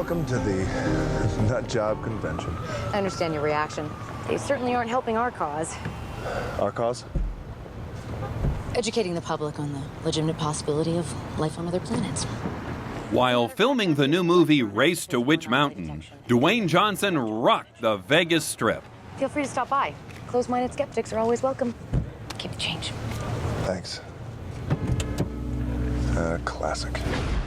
Welcome to the Nut Job Convention. I understand your reaction. They certainly aren't helping our cause. Our cause? Educating the public on the legitimate possibility of life on other planets. While filming the new movie Race to Witch Mountain, Dwayne Johnson rocked the Vegas Strip. Feel free to stop by. Closed-minded skeptics are always welcome. Keep the change. Thanks. Classic.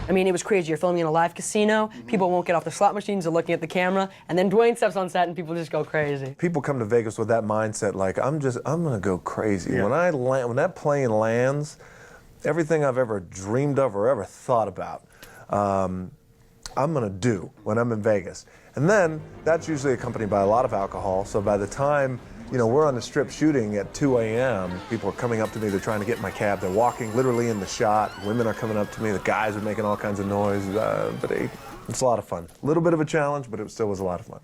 I mean, it was crazy. You're filming in a live casino. People won't get off the slot machines. They're looking at the camera. And then Dwayne steps on set and people just go crazy. People come to Vegas with that mindset, like, I'm gonna go crazy. Yeah. When that plane lands, everything I've ever dreamed of or ever thought about, I'm gonna do when I'm in Vegas. And then that's usually accompanied by a lot of alcohol. So by the time, you know, we're on the Strip shooting at 2 a.m., people are coming up to me, they're trying to get in my cab, they're walking literally in the shot, women are coming up to me, the guys are making all kinds of noise, but it's a lot of fun. A little bit of a challenge, but it still was a lot of fun.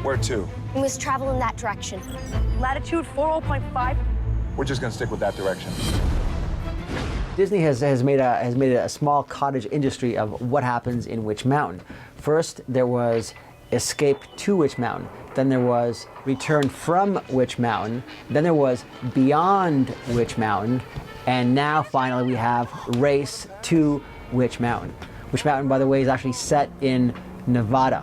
Where to? We must travel in that direction. Latitude 40.5. We're just gonna stick with that direction. Disney has made a small cottage industry of what happens in Witch Mountain. First, there was Escape to Witch Mountain. Then there was Return from Witch Mountain. Then there was Beyond Witch Mountain. And now, finally, we have Race to Witch Mountain. Witch Mountain, by the way, is actually set in Nevada.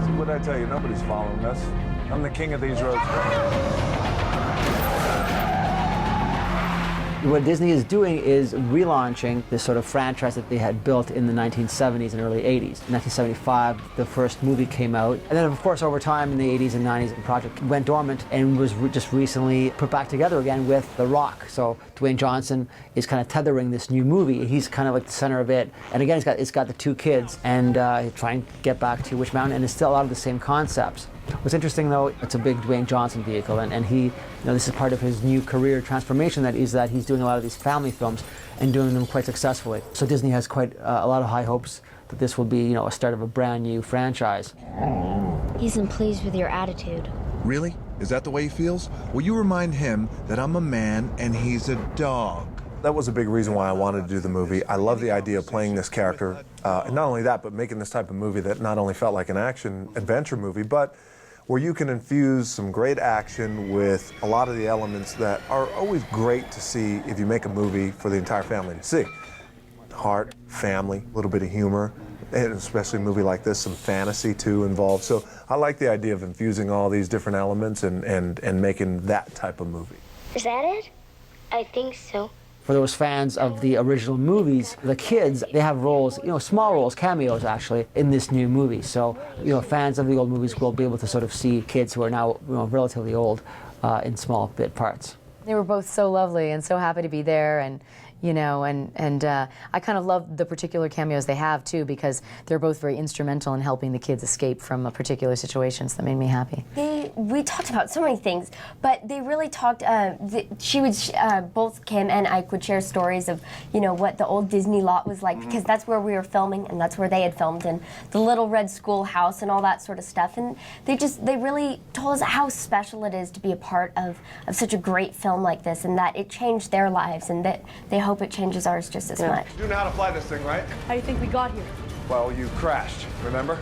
See what I tell you, nobody's following us. I'm the king of these roads. What Disney is doing is relaunching this sort of franchise that they had built in the 1970s and early 80s. In 1975, the first movie came out. And then, of course, over time in the 80s and 90s, the project went dormant and was just recently put back together again with The Rock. So Dwayne Johnson is kind of tethering this new movie. He's kind of like the center of it. And again, it's got the two kids and trying to get back to Witch Mountain. And it's still a lot of the same concepts. What's interesting, though, it's a big Dwayne Johnson vehicle, and he, you know, this is part of his new career transformation. That he's doing a lot of these family films and doing them quite successfully. So Disney has quite a lot of high hopes that this will be, you know, a start of a brand new franchise. He isn't pleased with your attitude. Really? Is that the way he feels? Will you remind him that I'm a man and he's a dog? That was a big reason why I wanted to do the movie. I love the idea of playing this character, and not only that, but making this type of movie that not only felt like an action adventure movie, but where you can infuse some great action with a lot of the elements that are always great to see if you make a movie for the entire family to see. Heart, family, a little bit of humor, and especially a movie like this, some fantasy too involved. So I like the idea of infusing all these different elements and making that type of movie. Is that it? I think so. For those fans of the original movies, the kids, they have roles, you know, small roles, cameos actually, in this new movie. So, you know, fans of the old movies will be able to sort of see kids who are now, you know, relatively old in small bit parts. They were both so lovely and so happy to be there, and you know, and I kind of love the particular cameos they have too, because they're both very instrumental in helping the kids escape from a particular situation. So that made me happy. We talked about so many things, but they really talked. Both Kim and Ike would share stories of, you know, what the old Disney lot was like, because that's where we were filming and that's where they had filmed, and the little red schoolhouse and all that sort of stuff. And they really told us how special it is to be a part of such a great film like this, and that it changed their lives, and that they hope it changes ours just as much. You know how to fly this thing, right? How do you think we got here? Well, you crashed, remember?